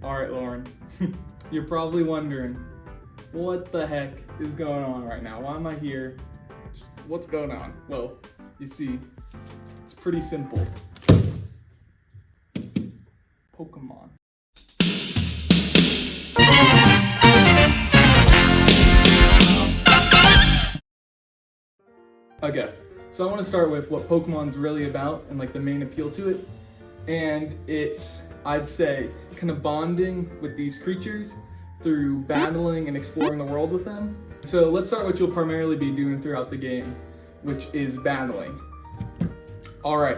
Alright, Lauren, you're probably wondering, what the heck is going on right now? Why am I here? Just what's going on? Well, you see, it's pretty simple. Pokemon. Okay, so I want to start with what Pokemon's really about and like the main appeal to it. And it's, I'd say, kind of bonding with these creatures through battling and exploring the world with them. So let's start what you'll primarily be doing throughout the game, which is battling. Alright,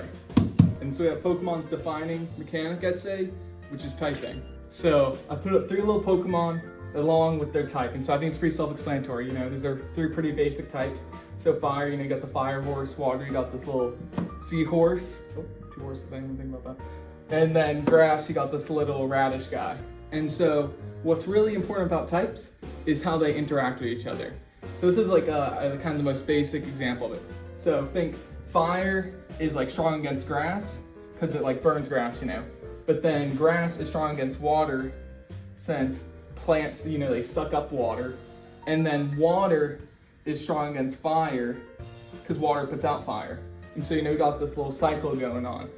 and so we have Pokemon's defining mechanic, I'd say, which is typing. So I put up 3 little Pokemon along with their type, and so I think it's pretty self-explanatory. You know, these are 3 pretty basic types. So fire, you know, you got the fire horse. Water, you got this little seahorse. Oh, 2 horses, I didn't even think about that. And then grass, you got this little radish guy. And so what's really important about types is how they interact with each other. So this is like a kind of the most basic example of it. So think fire is like strong against grass because it like burns grass, you know. But then grass is strong against water since plants, you know, they suck up water. And then water is strong against fire because water puts out fire. And so, you know, we got this little cycle going on.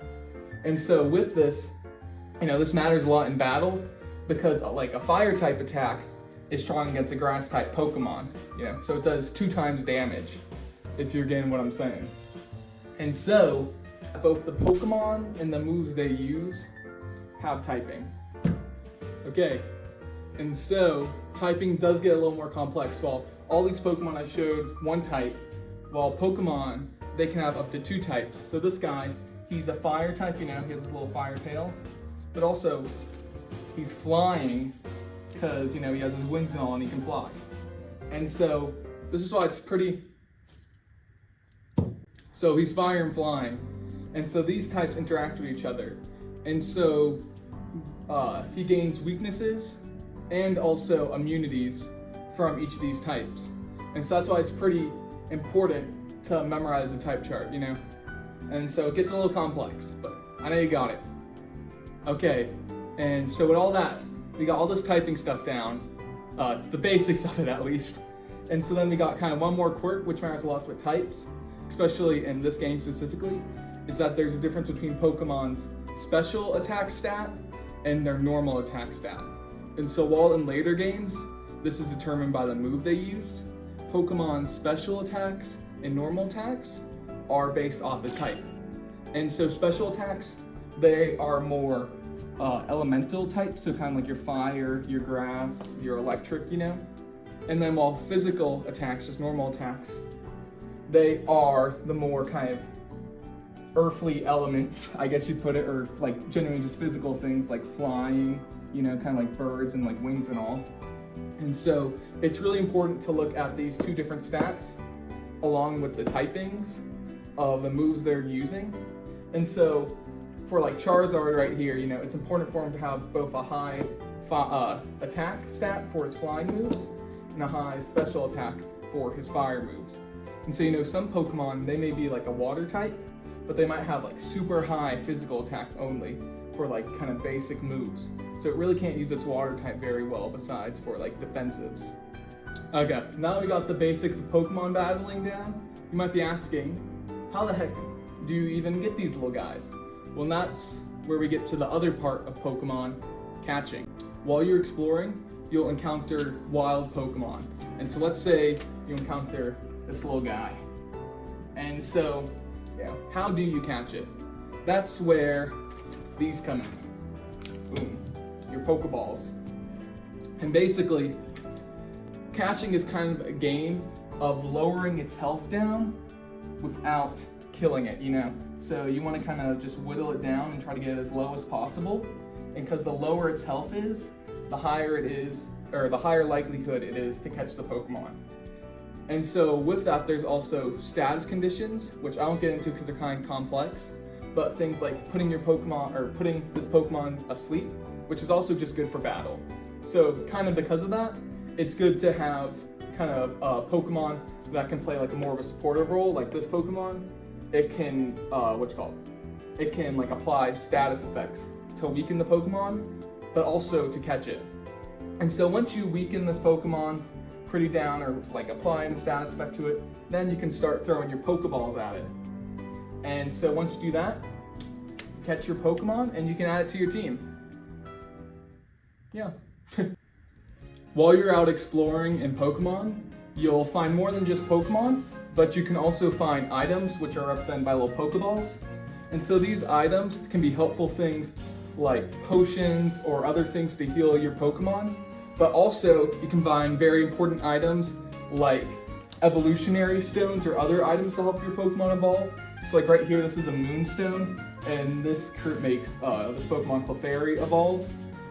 And so with this, you know, this matters a lot in battle because like a fire type attack is strong against a grass type Pokemon, you know, so it does 2 times damage, if you're getting what I'm saying. And so both the Pokemon and the moves they use have typing. Okay, and so typing does get a little more complex. While all these Pokemon I showed 1 type, while Pokemon, they can have up to 2 types. So this guy, he's a fire type, you know, he has his little fire tail, but also he's flying because, you know, he has his wings and all and he can fly. And so this is why it's pretty, so he's fire and flying. And so these types interact with each other. And so he gains weaknesses and also immunities from each of these types. And so that's why it's pretty important to memorize the type chart, you know? And so it gets a little complex, but I know you got it. Okay, and so with all that, we got all this typing stuff down, the basics of it at least. And so then we got kind of one more quirk, which matters a lot with types, especially in this game specifically, is that there's a difference between Pokemon's special attack stat and their normal attack stat. And so while in later games, this is determined by the move they used, Pokemon's special attacks and normal attacks are based off the type. And so special attacks, they are more elemental types, so kind of like your fire, your grass, your electric, you know? And then while physical attacks, just normal attacks, they are the more kind of earthly elements, I guess you'd put it, or like genuinely just physical things like flying, you know, kind of like birds and like wings and all. And so it's really important to look at these 2 different stats along with the typings of the moves they're using. And so for like Charizard right here, you know, it's important for him to have both a high attack stat for his flying moves and a high special attack for his fire moves. And so, you know, some Pokemon, they may be like a water type, but they might have like super high physical attack only for like kind of basic moves. So it really can't use its water type very well besides for like defensives. Okay, now that we got the basics of Pokemon battling down, you might be asking, how the heck do you even get these little guys? Well, that's where we get to the other part of Pokemon, catching. While you're exploring, you'll encounter wild Pokemon. And so let's say you encounter this little guy. And so, you know, how do you catch it? That's where these come in. Boom, your Pokeballs. And basically, catching is kind of a game of lowering its health down without killing it, you know? So you want to kind of just whittle it down and try to get it as low as possible. And because the lower its health is, the higher it is, or the higher likelihood it is to catch the Pokemon. And so with that, there's also status conditions, which I won't get into because they're kind of complex, but things like putting your Pokemon, or putting this Pokemon asleep, which is also just good for battle. So kind of because of that, it's good to have kind of Pokemon that can play like more of a supportive role, like this Pokemon. It can, it can like apply status effects to weaken the Pokemon, but also to catch it. And so once you weaken this Pokemon pretty down, or like applying the status effect to it, then you can start throwing your Pokeballs at it. And so once you do that, catch your Pokemon and you can add it to your team. Yeah. While you're out exploring in Pokemon, you'll find more than just Pokemon, but you can also find items which are represented by little Pokeballs. And so these items can be helpful things like potions or other things to heal your Pokemon, but also you can find very important items like evolutionary stones or other items to help your Pokemon evolve. So like right here, this is a Moonstone, and this makes this Pokemon Clefairy evolve.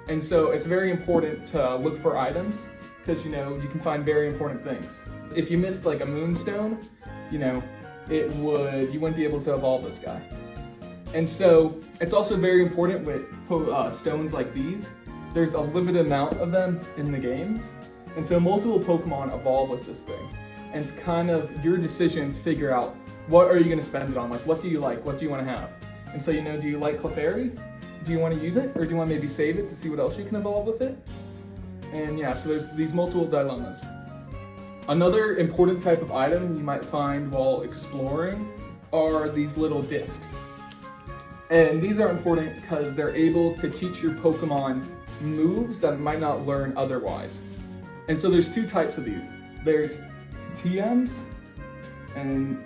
And so it's very important to look for items because you can find very important things. If you missed like a Moonstone, you wouldn't be able to evolve this guy. And so it's also very important with stones like these. There's a limited amount of them in the games, and so multiple Pokemon evolve with this thing. And it's kind of your decision to figure out what are you going to spend it on. Like, what do you like? What do you want to have? And so, do you like Clefairy? Do you want to use it, or do you want to maybe save it to see what else you can evolve with it? And yeah, so there's these multiple dilemmas. Another important type of item you might find while exploring are these little discs. And these are important because they're able to teach your Pokemon moves that it might not learn otherwise. And so there's two types of these. There's TMs and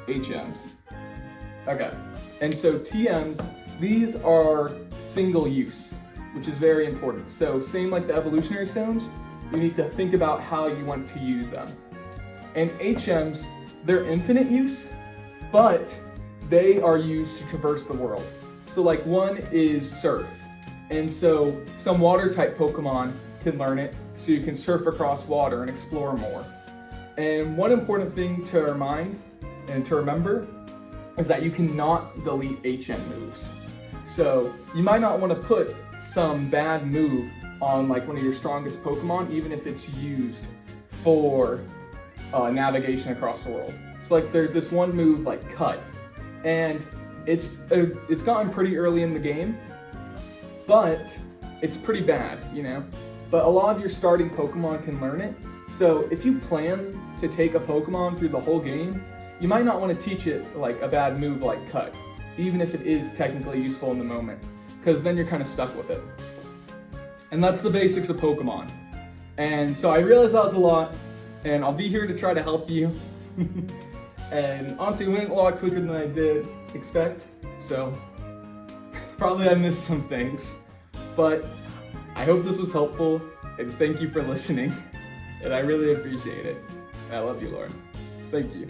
HMs. Okay, and so TMs, these are single use, which is very important. So same like the evolutionary stones, you need to think about how you want to use them. And HMs, they're infinite use, but they are used to traverse the world. So like one is surf. And so some water type Pokemon can learn it, so you can surf across water and explore more. And one important thing to remind and to remember is that you cannot delete HM moves. So you might not want to put some bad move on like one of your strongest Pokemon, even if it's used for navigation across the world. So like there's this one move like Cut, and it's gotten pretty early in the game, but it's pretty bad, But a lot of your starting Pokemon can learn it. So if you plan to take a Pokemon through the whole game, you might not want to teach it like a bad move like Cut, even if it is technically useful in the moment, because then you're kind of stuck with it. And that's the basics of Pokemon. And so I realized that was a lot, and I'll be here to try to help you. And honestly, it went a lot quicker than I did expect, so probably I missed some things. But I hope this was helpful, and thank you for listening. And I really appreciate it. I love you, Lauren. Thank you.